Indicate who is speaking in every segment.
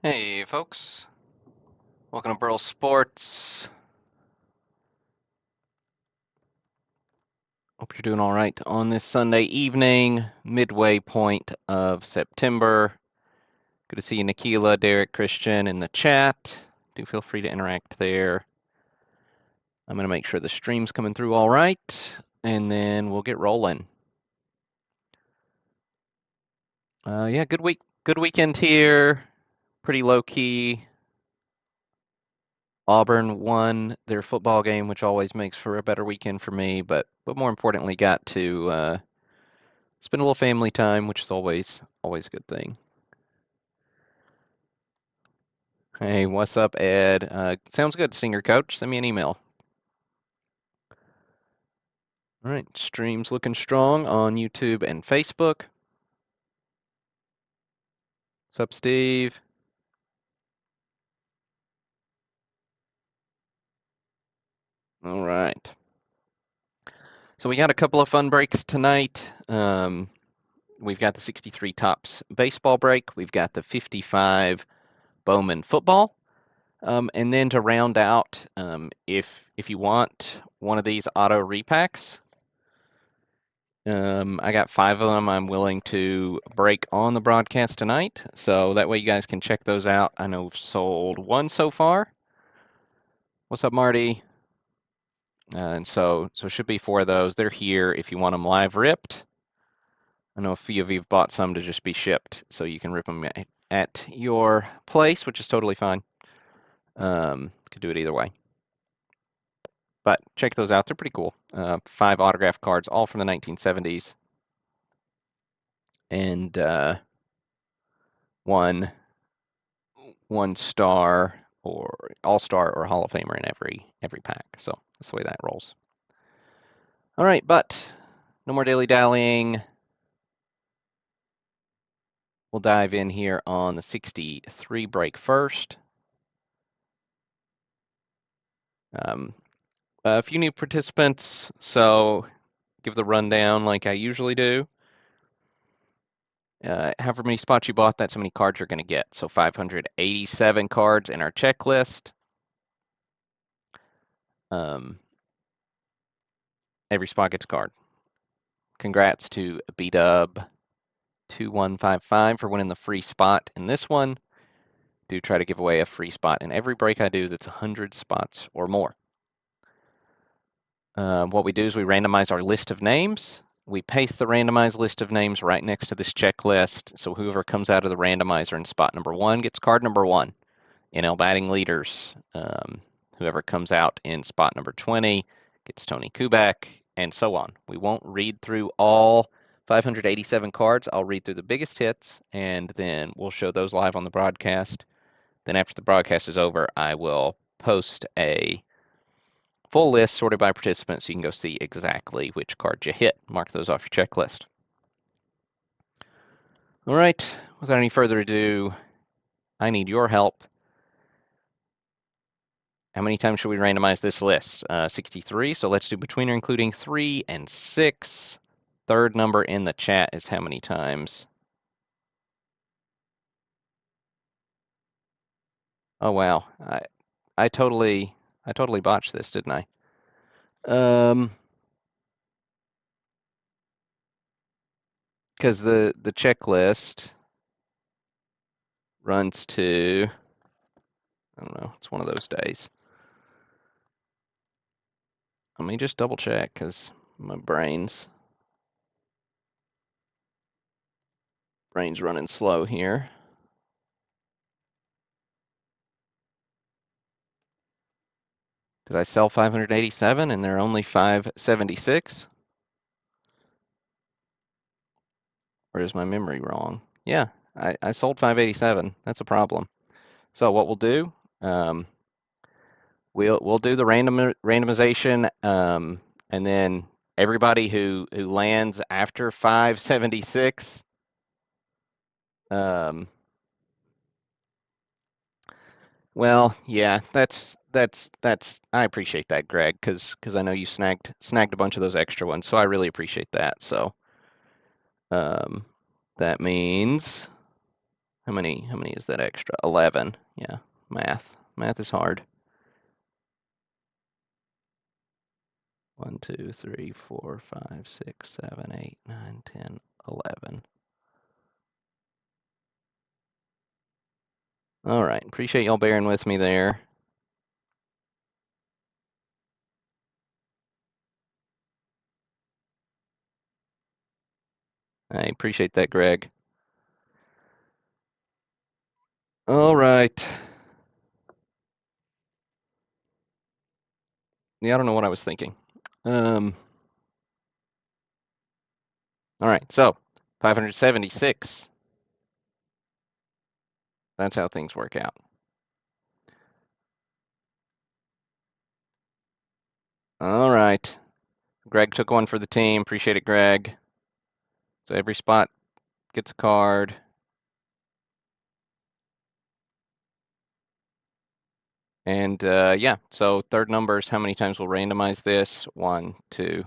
Speaker 1: Hey folks, welcome to Burl Sports. Hope you're doing all right on this Sunday evening, midway point of September. Good to see you, Nikila, Derek, Christian in the chat. Do feel free to interact there. I'm going to make sure the stream's coming through all right, and then we'll get rolling. Yeah, good weekend here. Pretty low key. Auburn won their football game, which always makes for a better weekend for me, but more importantly, got to spend a little family time, which is always a good thing. Hey, what's up, Ed? Sounds good, Stinger Coach. Send me an email. All right, stream's looking strong on YouTube and Facebook. What's up, Steve? All right. So we got a couple of fun breaks tonight. We've got the 63 Tops baseball break. We've got the 55 Bowman football. And then to round out, if you want one of these auto repacks, I got 5 of them I'm willing to break on the broadcast tonight, so that way you guys can check those out. I know we've sold 1 so far. What's up, Marty? And so should be 4 of those. They're here if you want them live ripped. I know a few of you have bought some to just be shipped, so you can rip them at your place, which is totally fine. Could do it either way. But check those out. They're pretty cool. 5 autograph cards, all from the 1970s. And one star or all-star or Hall of Famer in every pack. So that's the way that rolls. All right, but no more dilly dallying. We'll dive in here on the 63 break first. A few new participants, so give the rundown like I usually do. However many spots you bought, that's how many cards you're going to get. So 587 cards in our checklist. Every spot gets a card. Congrats to BDub2155 for winning the free spot in this one. Do try to give away a free spot in every break I do that's 100 spots or more. What we do is we randomize our list of names. We paste the randomized list of names right next to this checklist. So whoever comes out of the randomizer in spot number 1 gets card number 1. NL batting leaders. Whoever comes out in spot number 20 gets Tony Kubek, and so on. We won't read through all 587 cards. I'll read through the biggest hits, and then we'll show those live on the broadcast. Then after the broadcast is over, I will post a full list sorted by participant so you can go see exactly which cards you hit. Mark those off your checklist. All right, without any further ado, I need your help. How many times should we randomize this list? 63, so let's do between or including 3 and 6. Third number in the chat is how many times? Oh wow, I totally botched this, didn't I? Because the checklist runs to, I don't know, it's one of those days. Let me just double check because my brain's running slow here. Did I sell 587 and there are only 576? Or is my memory wrong? Yeah, I sold 587. That's a problem. So what we'll do, we'll do the randomization, and then everybody who lands after 576, well, yeah, that's I appreciate that, Greg, because I know you snagged a bunch of those extra ones, so I really appreciate that. So that means How many is that extra? 11. Yeah, math. Math is hard. 1, 2, 3, 4, 5, 6, 7, 8, 9, 10, 11. All right, appreciate y'all bearing with me there. I appreciate that, Greg. All right. Yeah, I don't know what I was thinking. All right, so 576. That's how things work out. All right. Greg took one for the team. Appreciate it, Greg. So every spot gets a card. And yeah, so third number is how many times we'll randomize this. 1, 2,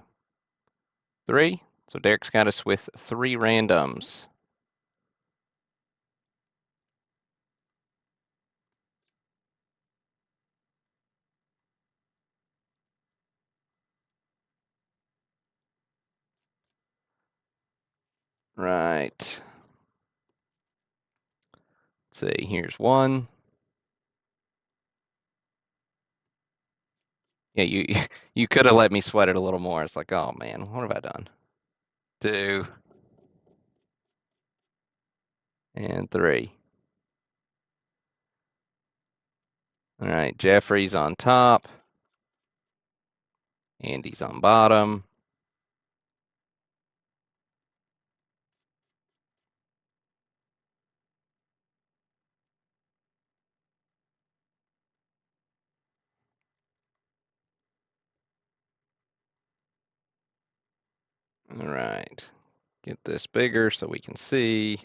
Speaker 1: 3. So Derek's got us with 3 randoms. Right. Let's see, here's 1. Yeah, you you could have let me sweat it a little more. It's like, oh man, what have I done? 2 and 3. All right, Jeffrey's on top. Andy's on bottom. All right, get this bigger so we can see.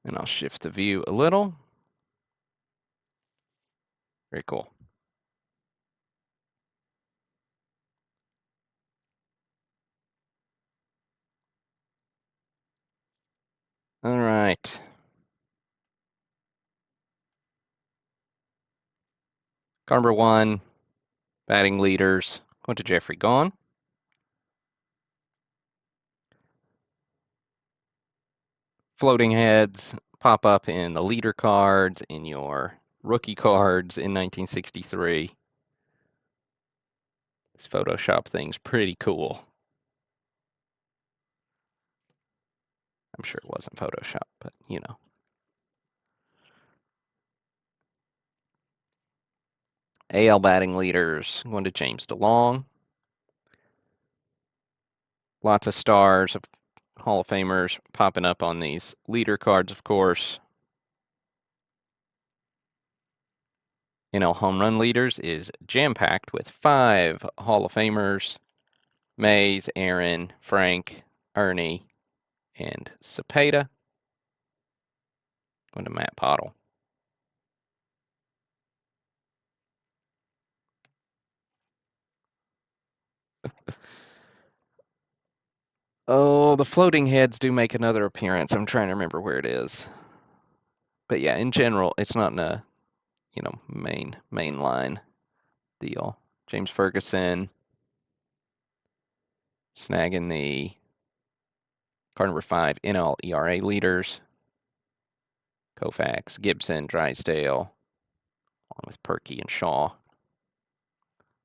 Speaker 1: And I'll shift the view a little. Very cool. All right. Card number 1, batting leaders. Going to Jeffrey Gone. Floating heads pop up in the leader cards, in your rookie cards in 1963. This Photoshop thing's pretty cool. I'm sure it wasn't Photoshop, but you know. AL batting leaders, going to James DeLong. Lots of stars of Hall of Famers popping up on these leader cards, of course. NL home run leaders is jam-packed with 5 Hall of Famers: Mays, Aaron, Frank, Ernie, and Cepeda. Going to Matt Pottle. Oh, the floating heads do make another appearance. I'm trying to remember where it is. But yeah, in general, it's not in a, main line deal. James Ferguson snagging the card number 5 NL ERA leaders. Koufax, Gibson, Drysdale, along with Perky and Shaw.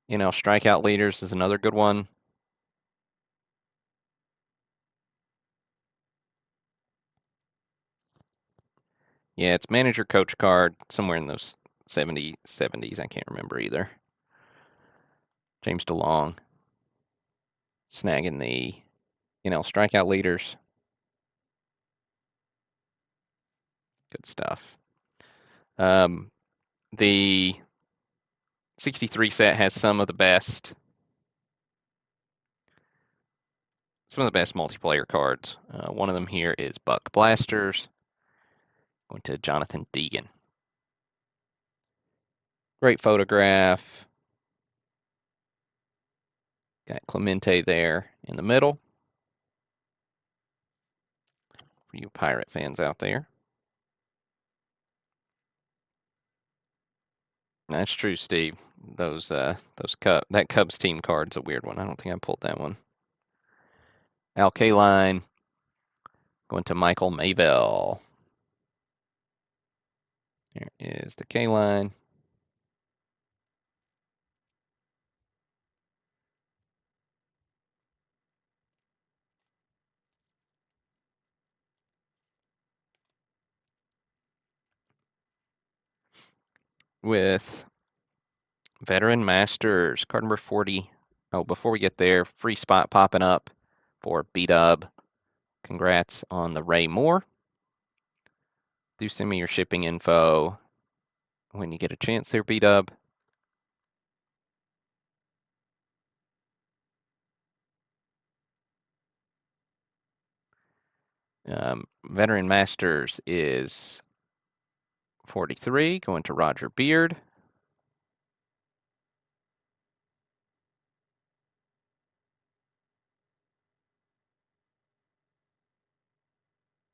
Speaker 1: NL strikeout leaders is another good one. Yeah, it's manager coach card, somewhere in those 70s. I can't remember either. James DeLong snagging the strikeout leaders. Good stuff. The 63 set has some of the best multiplayer cards. One of them here is Buck Blasters. Going to Jonathan Deegan. Great photograph. Got Clemente there in the middle. For you Pirate fans out there. That's true, Steve. That Cubs team card's a weird one. I don't think I pulled that one. Al Kaline going to Michael Mayville. There is the Kaline. With Veteran Masters, card number 40. Oh, before we get there, free spot popping up for B-Dub. Congrats on the Ray Moore. Do send me your shipping info when you get a chance there, B-Dub. Veteran Masters is 43, going to Roger Beard.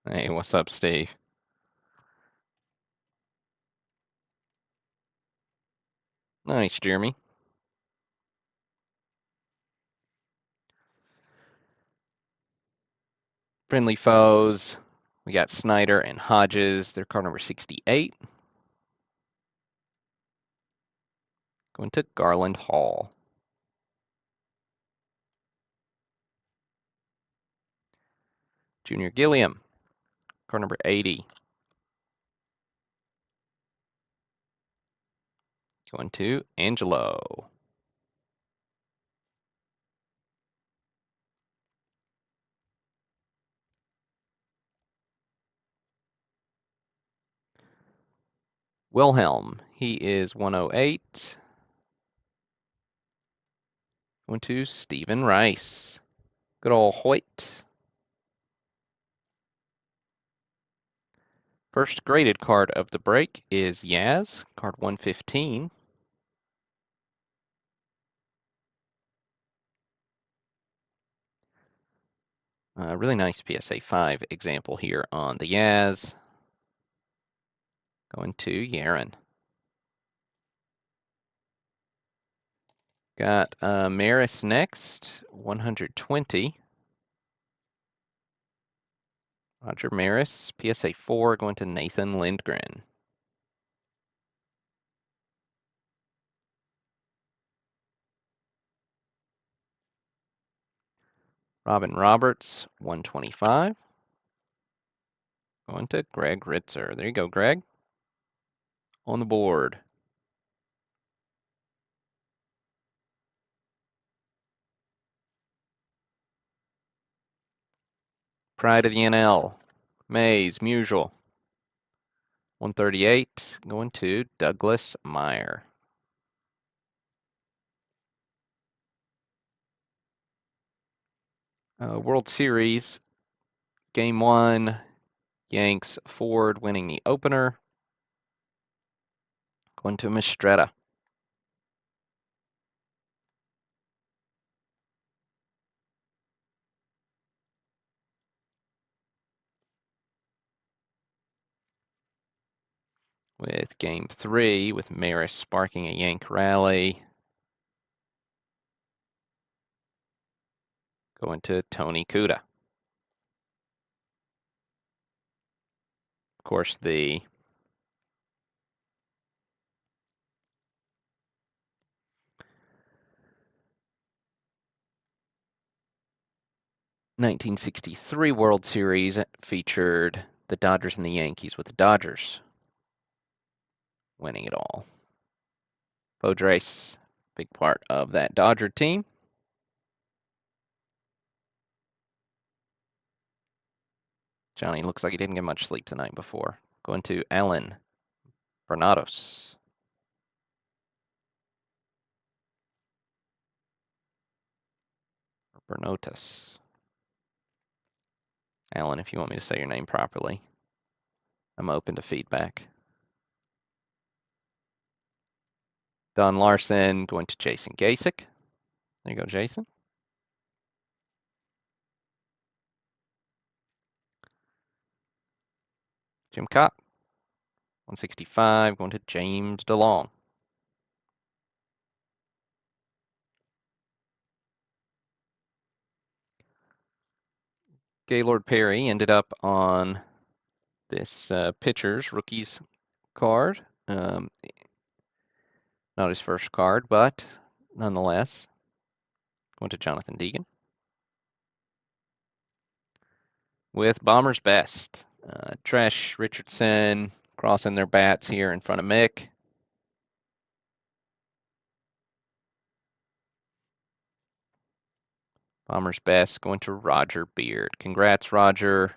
Speaker 1: Hey, what's up, Steve? Nice, Jeremy. Friendly foes. We got Snyder and Hodges. They're card number 68. Going to Garland Hall. Junior Gilliam, card number 80. Going to Angelo. Wilhelm, he is 108. Going to Stephen Rice. Good old Hoyt. First graded card of the break is Yaz, card 115. Really nice PSA 5 example here on the Yaz. Going to Yaron. Got Maris next, 120. Roger Maris, PSA 4, going to Nathan Lindgren. Robin Roberts, 125. Going to Greg Ritzer. There you go, Greg. On the board. Pride of the NL. Mays, Musial. 138. Going to Douglas Meyer. World Series. Game 1. Yanks Ford winning the opener. Going to Mistretta. With Game 3, with Maris sparking a Yank rally. Going to Tony Kuda. Of course, the '63 World Series featured the Dodgers and the Yankees, with the Dodgers winning it all. Bodres, big part of that Dodger team. Johnny looks like he didn't get much sleep the night before. Going to Alan Bernados. Or Bernotas. Alan, if you want me to say your name properly, I'm open to feedback. Don Larson going to Jason Gasick. There you go, Jason. Jim Cott. 165 going to James DeLong. Gaylord Perry ended up on this pitcher's rookies card. Not his first card, but nonetheless, going to Jonathan Deegan. With Bombers Best, Tresh, Richardson crossing their bats here in front of Mick. Bombers Best going to Roger Beard. Congrats, Roger.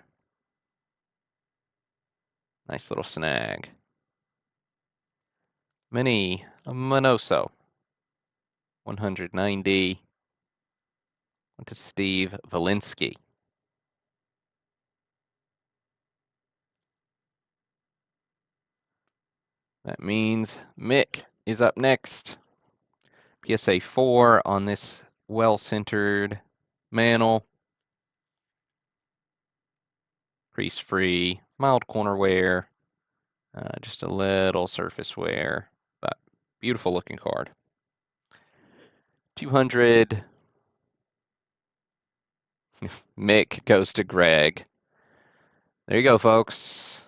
Speaker 1: Nice little snag. Mini Minoso. 190. Went to Steve Valinsky. That means Mick is up next. PSA 4 on this well-centered mantle. Crease-free, mild corner wear, just a little surface wear, but beautiful looking card. 200. Mick goes to Greg. There you go, folks.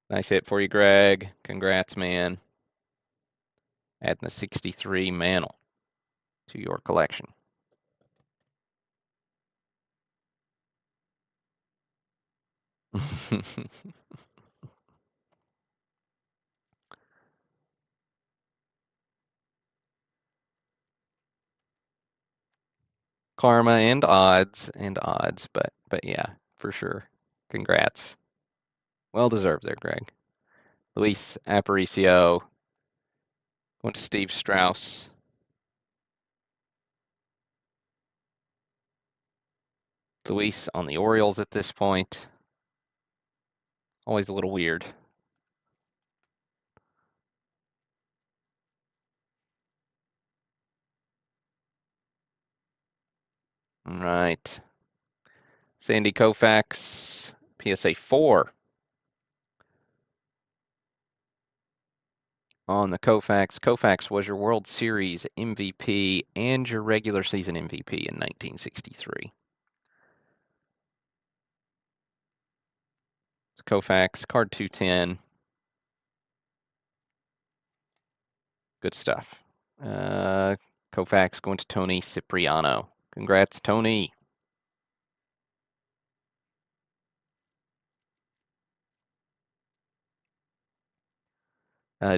Speaker 1: Nice hit for you, Greg. Congrats, man. Adding the 63 mantle to your collection. Karma and odds, but yeah, for sure. Congrats. Well deserved there, Greg. Luis Aparicio. Going to Steve Strauss. Luis on the Orioles at this point. Always a little weird. All right. Sandy Koufax, PSA 4. On the Koufax. Koufax was your World Series MVP and your regular season MVP in 1963. It's Koufax, card 210. Good stuff. Koufax going to Tony Cipriano. Congrats, Tony.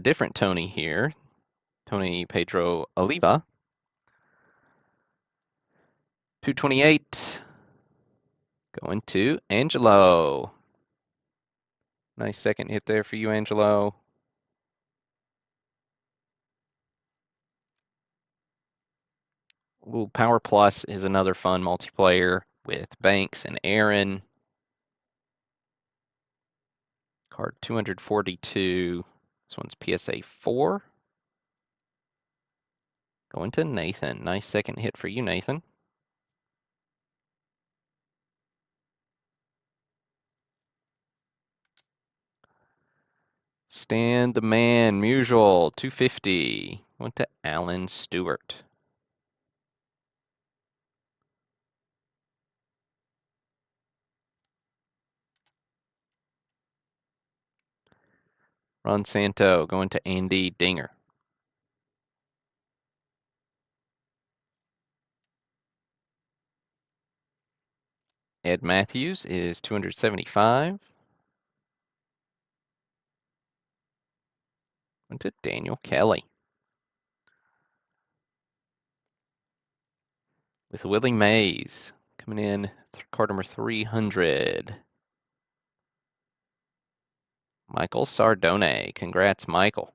Speaker 1: Different Tony here. Tony Pedro Oliva. 228. Going to Angelo. Nice second hit there for you, Angelo. Ooh, Power Plus is another fun multiplayer with Banks and Aaron. Card 242. This one's PSA 4. Going to Nathan. Nice second hit for you, Nathan. Stan the Man, Musial, 250. Went to Alan Stewart. Ron Santo going to Andy Dinger. Ed Matthews is 275. Went to Daniel Kelly. With Willie Mays coming in, card number 300. Michael Sardone. Congrats, Michael.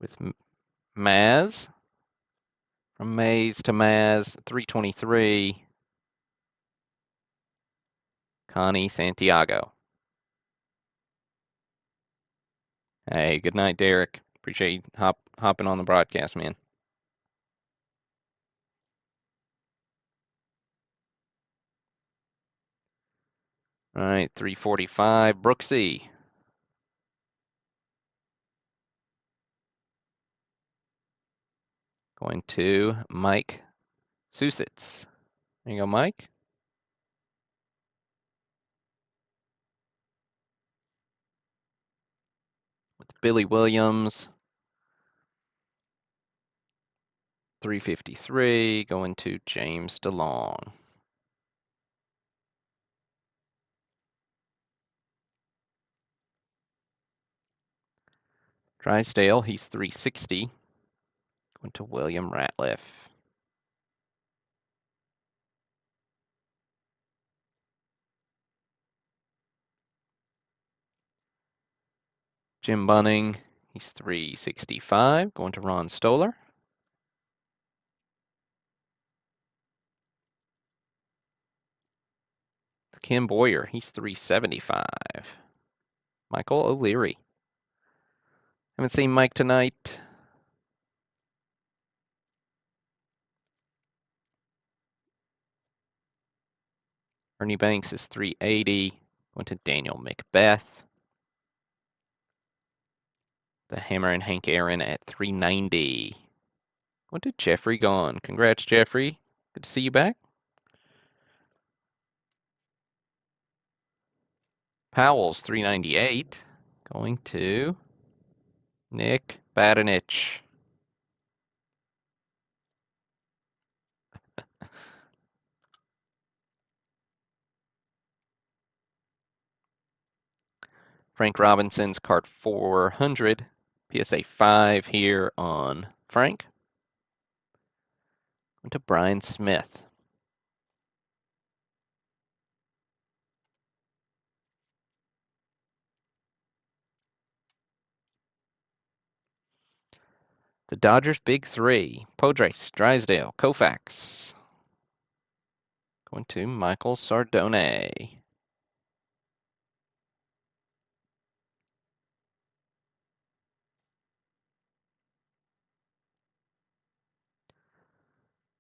Speaker 1: With Maz. From Mays to Maz, 323. Connie Santiago. Hey, good night, Derek. Appreciate you hopping on the broadcast, man. All right, 345, Brooksy. Going to Mike Susitz. There you go, Mike. With Billy Williams. 353, going to James DeLong. Drysdale, he's 360. Going to William Ratliff. Jim Bunning, he's 365. Going to Ron Stoller. Kim Boyer, he's 375. Michael O'Leary. Haven't seen Mike tonight. Ernie Banks is 380. Went to Daniel Macbeth. The Hammer and Hank Aaron at 390. Went to Jeffrey Gone. Congrats, Jeffrey. Good to see you back. Powell's 398. Going to Nick Badenich. Frank Robinson's card 400. PSA 5 here on Frank. Went to Brian Smith. The Dodgers Big Three. Podres, Drysdale, Koufax. Going to Michael Sardone.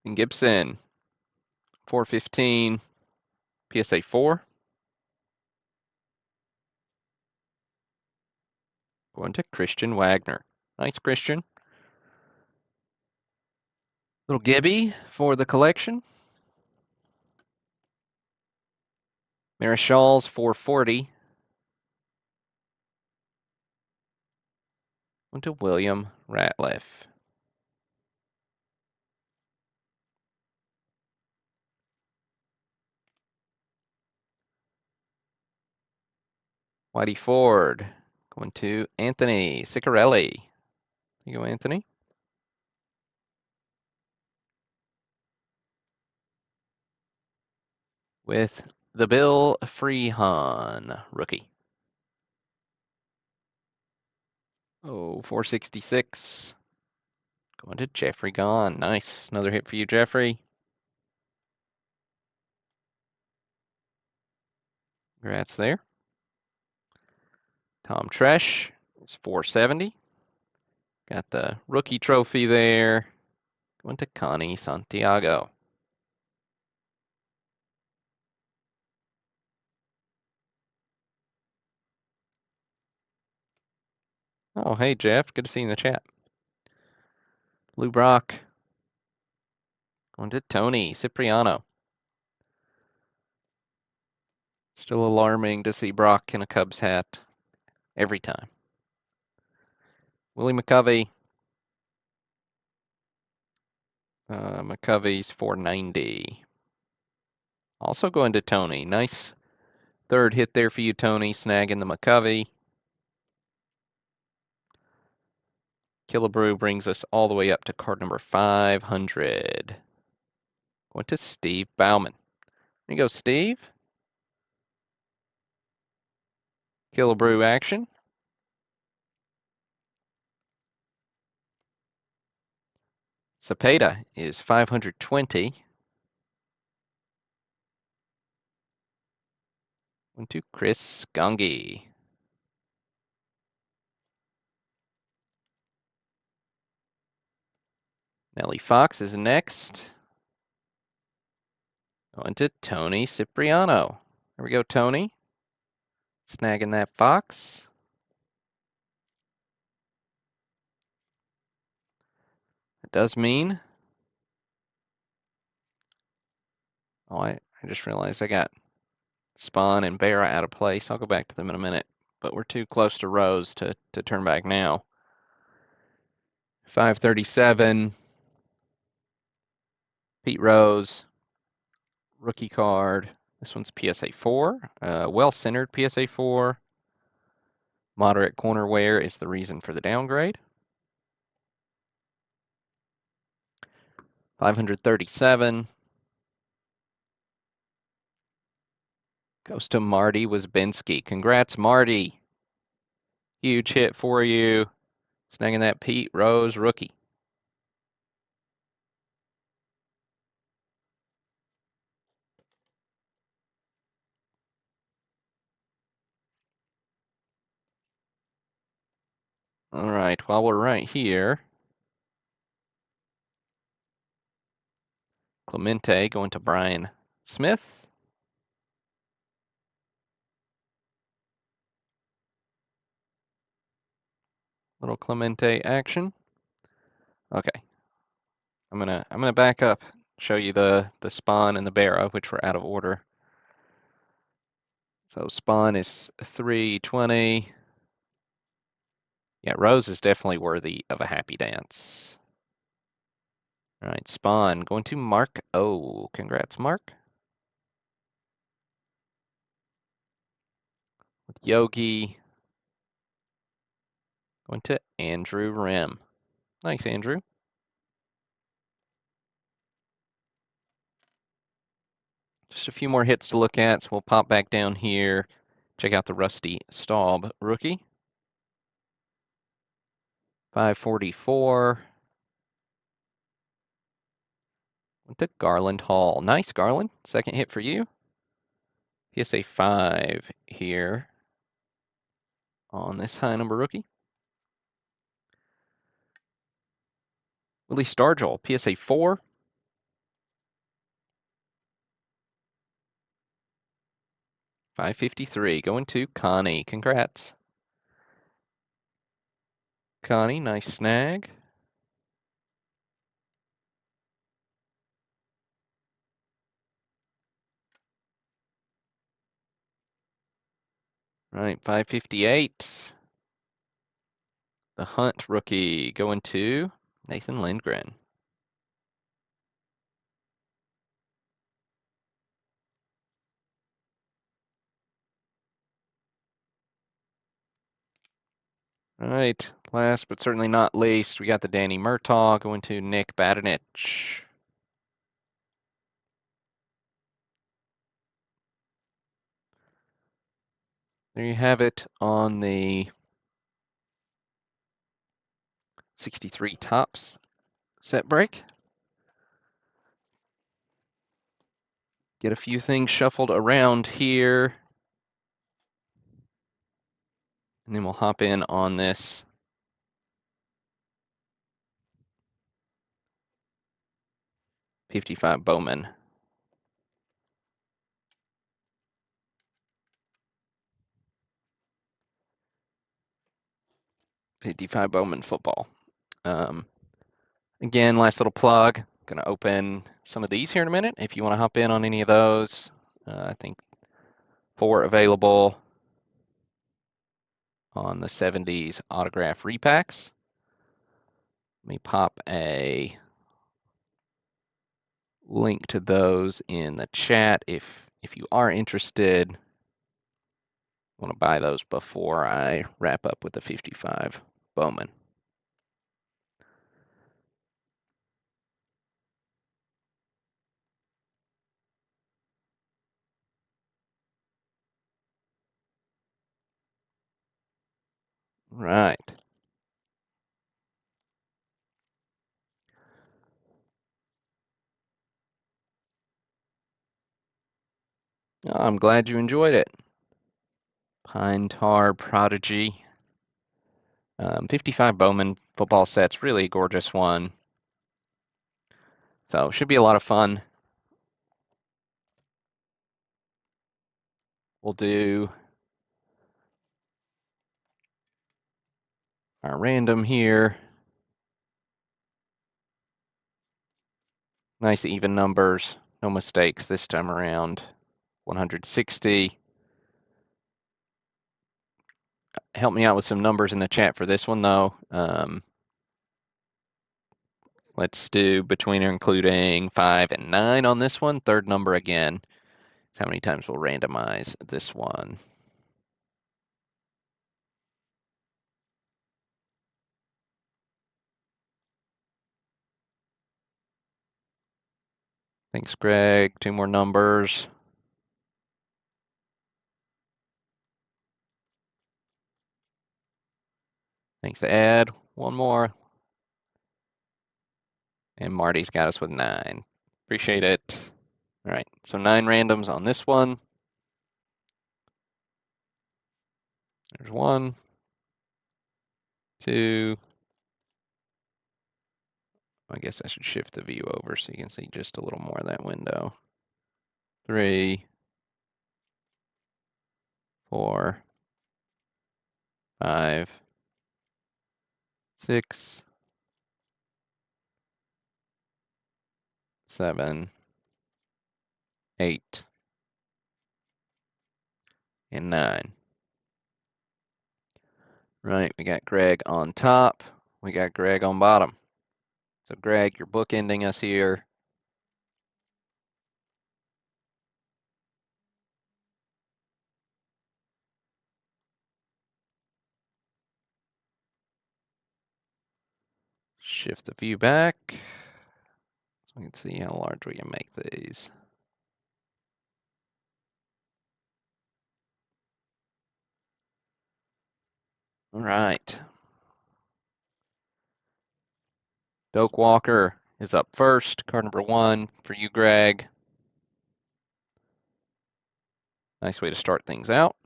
Speaker 1: And Gibson, 415, PSA 4. Going to Christian Wagner. Nice, Christian. Little Gibby for the collection. Marischal's 440. Went to William Ratliff. Whitey Ford. Going to Anthony Ciccarelli. There you go, Anthony. With the Bill Freehan rookie. Oh, 466. Going to Jeffrey Gone. Nice. Another hit for you, Jeffrey. Congrats there. Tom Tresh is 470. Got the rookie trophy there. Going to Connie Santiago. Oh, hey, Jeff. Good to see you in the chat. Lou Brock. Going to Tony Cipriano. Still alarming to see Brock in a Cubs hat every time. Willie McCovey. McCovey's 490. Also going to Tony. Nice third hit there for you, Tony, snagging the McCovey. Killebrew brings us all the way up to card number 500. Going to Steve Bowman. There you go, Steve. Killebrew action. Cepeda is 520. Went to Chris Gungy. Nellie Fox is next. Going to Tony Cipriano. There we go, Tony. Snagging that fox. It does mean. Oh, I just realized I got Spawn and Bear out of place. I'll go back to them in a minute, but we're too close to Rose to turn back now. 537. Pete Rose. Rookie card. This one's PSA 4. Well-centered PSA 4. Moderate corner wear is the reason for the downgrade. 537. Goes to Marty Wisbinski. Congrats, Marty. Huge hit for you. Snagging that Pete Rose rookie. All right, while we're right here, Clemente going to Brian Smith. Little Clemente action. Okay. I'm gonna back up, show you the Spawn and the Barra, which were out of order. So Spawn is 320. Yeah, Rose is definitely worthy of a happy dance. All right, Spawn going to Mark O. Congrats, Mark. With Yogi going to Andrew Rim. Nice, Andrew. Just a few more hits to look at, so we'll pop back down here. Check out the Rusty Staub rookie. 544. Went to Garland Hall. Nice, Garland. Second hit for you. PSA 5 here on this high number rookie. Willie Stargell, PSA 4. 553, going to Connie. Congrats. Connie, nice snag. All right, 558. The Hunt rookie going to Nathan Lindgren. All right, last but certainly not least, we got the Danny Murtaugh going to Nick Badenich. There you have it on the 63 Topps set break. Get a few things shuffled around here. And then we'll hop in on this '55 Bowman. '55 Bowman football. Again, last little plug. Going to open some of these here in a minute. If you want to hop in on any of those, I think 4 available on the '70s autograph repacks. Let me pop a link to those in the chat if you are interested. Want to buy those before I wrap up with the '55 Bowman. Right. I'm glad you enjoyed it. Pine Tar Prodigy. 55 Bowman football set's really a gorgeous one. So should be a lot of fun. We'll do our random here. Nice even numbers, no mistakes this time around. 160. Help me out with some numbers in the chat for this one, though. Let's do between or including 5 and 9 on this one. Third number again. How many times we'll randomize this one? Thanks, Greg. 2 more numbers. Thanks, Ed. 1 more. And Marty's got us with 9. Appreciate it. All right, so 9 randoms on this one. There's 1, 2. I guess I should shift the view over so you can see just a little more of that window. 3, 4, 5, 6, 7, 8, and 9. Right, we got Greg on top. We got Greg on bottom. So Greg, you're bookending us here. Shift the view back so we can see how large we can make these. All right. Doak Walker is up first. Card number 1 for you, Greg. Nice way to start things out.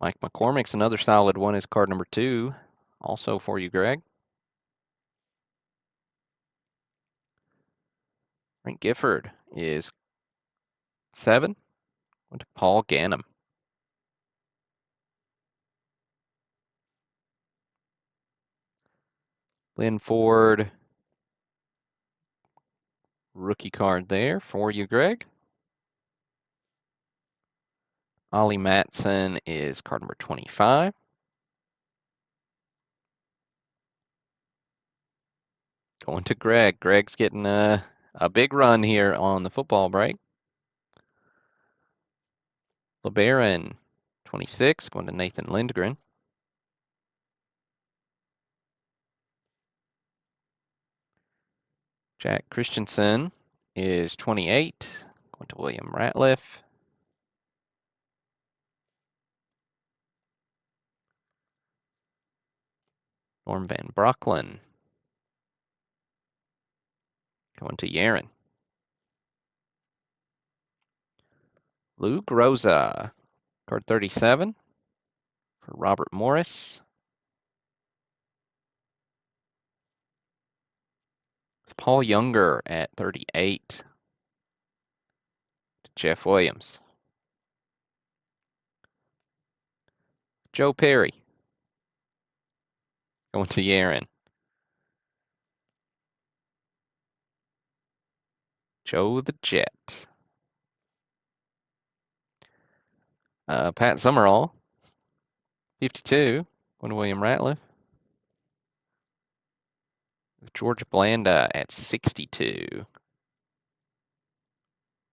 Speaker 1: Mike McCormick's another solid one is card number 2. Also for you, Greg. Frank Gifford is 7. Went to Paul Ganem. Lynn Ford, rookie card there for you, Greg. Ollie Matson is card number 25. Going to Greg. Greg's getting a big run here on the football break. LeBaron, 26, going to Nathan Lindgren. Jack Christensen is 28, going to William Ratliff. Norm Van Brocklin, going to Yaren. Luke Rosa, card 37 for Robert Morris. Paul Younger at 38 to Jeff Williams. Joe Perry, going to Yaren. Joe the Jet. Pat Summerall, 52, going to William Ratliff. George Blanda at 62,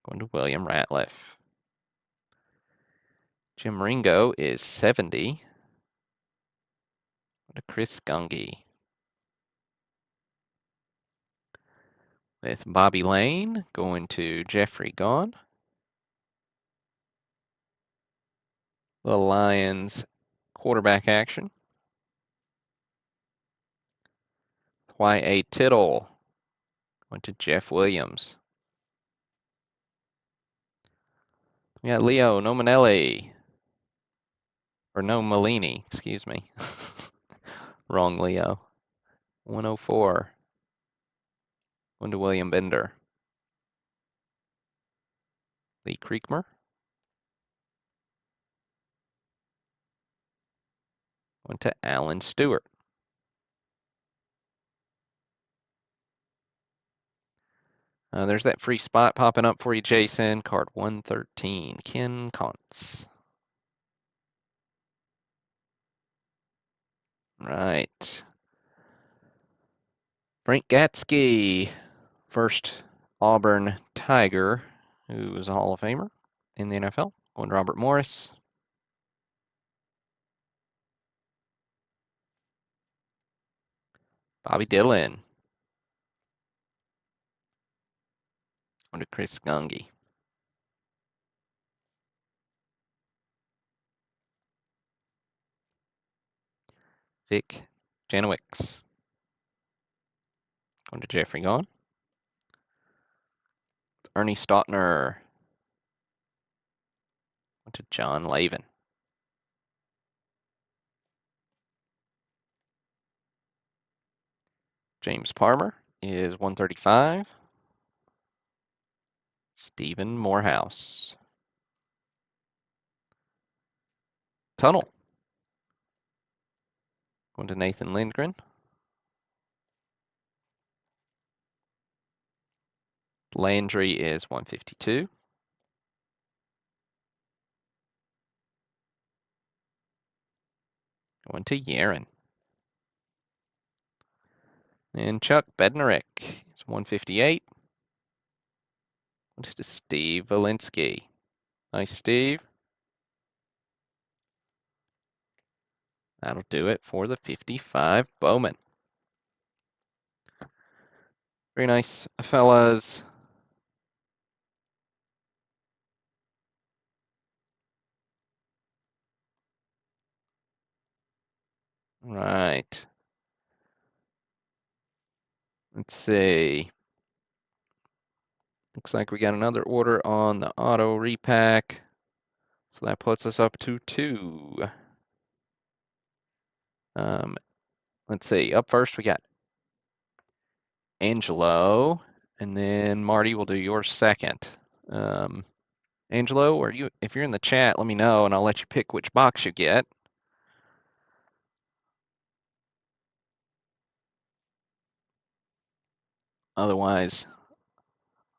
Speaker 1: going to William Ratliff. Jim Ringo is 70, going to Chris Gungy. With Bobby Lane, going to Jeffrey Gahn. The Lions quarterback action. Y.A. Tittle, going to Jeff Williams. We got Leo Nominelli, or no, Malini, excuse me. Wrong Leo. 104, going to William Bender. Lee Creekmer. Went to Alan Stewart. There's that free spot popping up for you, Jason. Card 113, Ken Kontz. Right. Frank Gatsky, first Auburn Tiger, who was a Hall of Famer in the NFL. Going to Robert Morris. Bobby Dillon. Going to Chris Gungy. Vic Janowicz. Going to Jeffrey Gahn. Ernie Stautner. Going to John Lavin. James Palmer is 135. Stephen Morehouse. Tunnel. Going to Nathan Lindgren. Landry is 152. Going to Yaron. And Chuck Bednarik is 158. Goes to Steve Valinsky. Nice, Steve. That'll do it for the 55 Bowman. Very nice, fellas. Right. Let's see. Looks like we got another order on the auto repack. So that puts us up to 2. Let's see. Up first, we got Angelo, and then Marty will do yours second. Angelo, if you're in the chat, let me know, and I'll let you pick which box you get. Otherwise,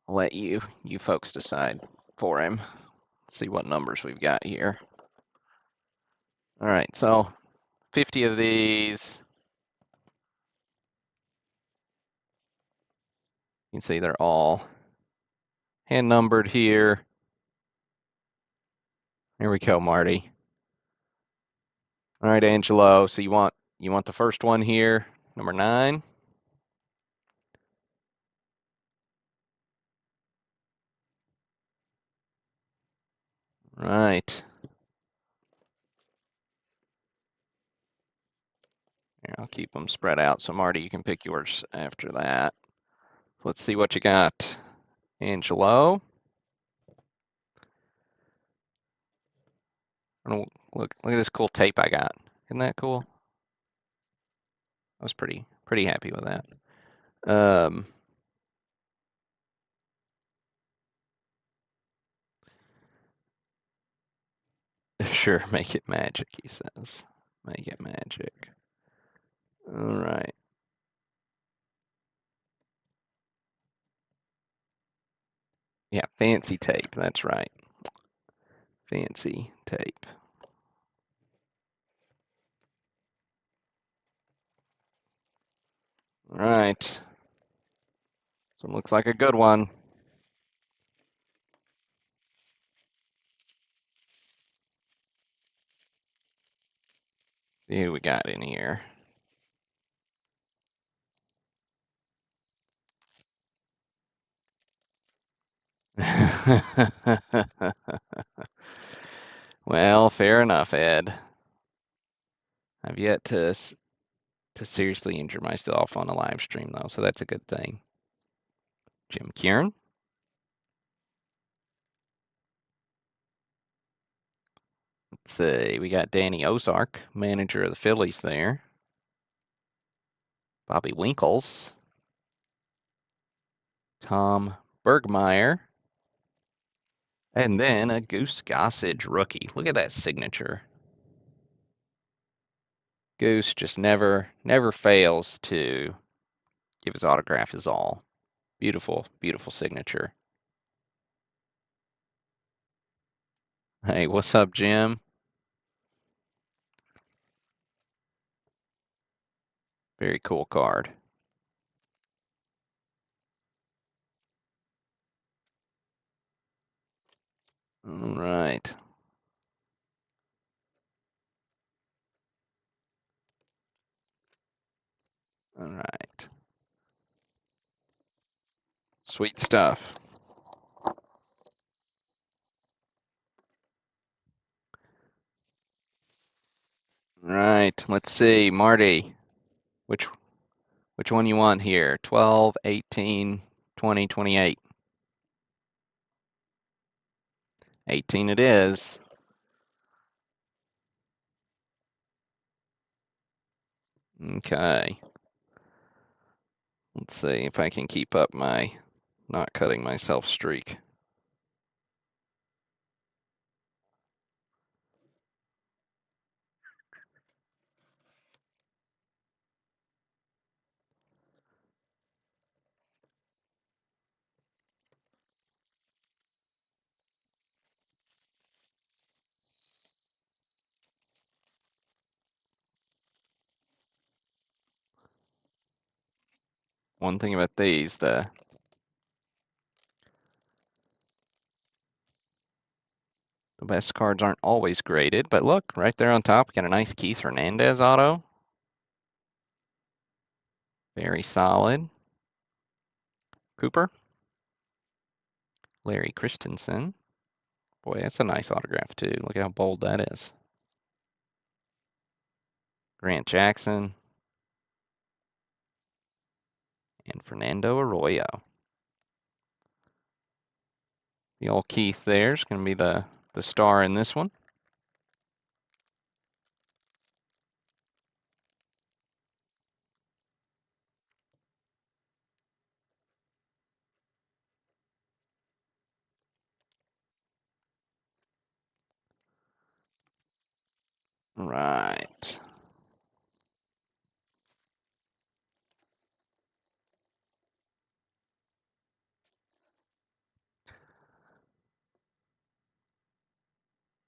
Speaker 1: I'll let you folks decide for him. Let's see what numbers we've got here. All right, so 50 of these. You can see they're all hand numbered here. Here we go, Marty. All right, Angelo. So you want the first one here, number 9. Right. Here, I'll keep them spread out. So Marty, you can pick yours after that. So let's see what you got, Angelo. Look at this cool tape I got. Isn't that cool? I was pretty happy with that. Sure, make it magic, he says. Make it magic. All right. Yeah, fancy tape. That's right. Fancy tape. All right. So it looks like a good one. See who we got in here. Well, fair enough, Ed. I've yet to seriously injure myself on a live stream, though, so that's a good thing. Jim Kieran. Let's see, we got Danny Ozark, manager of the Phillies there. Bobby Winkles. Tom Bergmeyer. And then a Goose Gossage rookie. Look at that signature. Goose just never fails to give his autograph his all. Beautiful, beautiful signature. Hey, what's up, Jim? Very cool card. All right. All right. Sweet stuff. All right. Let's see, Marty. Which one you want here? 12, 18, 20, 28. 18 it is. Okay. Let's see if I can keep up my not cutting myself streak. One thing about these, the best cards aren't always graded, but look, right there on top, got a nice Keith Hernandez auto. Very solid. Cooper. Larry Christensen. Boy, that's a nice autograph too. Look at how bold that is. Grant Jackson. And Fernando Arroyo. The old Keith there is going to be the star in this one. Right.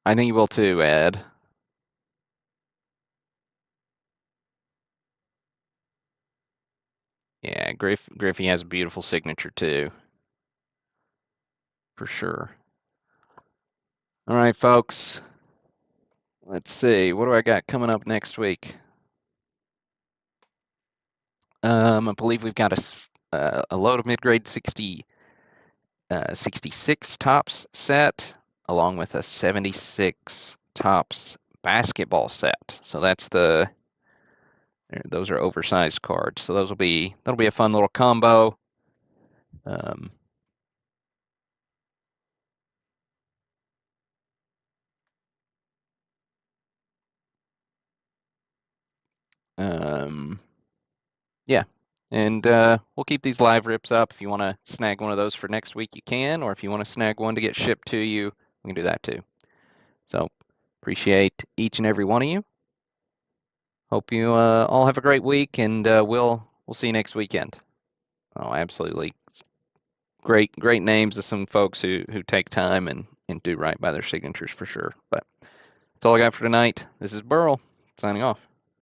Speaker 1: I think you will too, Ed. Yeah, Griffey has a beautiful signature too. For sure. All right, folks. Let's see. What do I got coming up next week? I believe we've got a load of mid-grade 66 tops set, along with a 76 tops basketball set. So that's those are oversized cards. So that'll be a fun little combo. Um, yeah, and we'll keep these live rips up. If you want to snag one of those for next week, you can, or if you want to snag one to get shipped to you, we can do that too. So appreciate each and every one of you. Hope you all have a great week, and we'll see you next weekend. Oh, absolutely. Great names of some folks who take time and do right by their signatures for sure. But that's all I got for tonight. This is Burl signing off.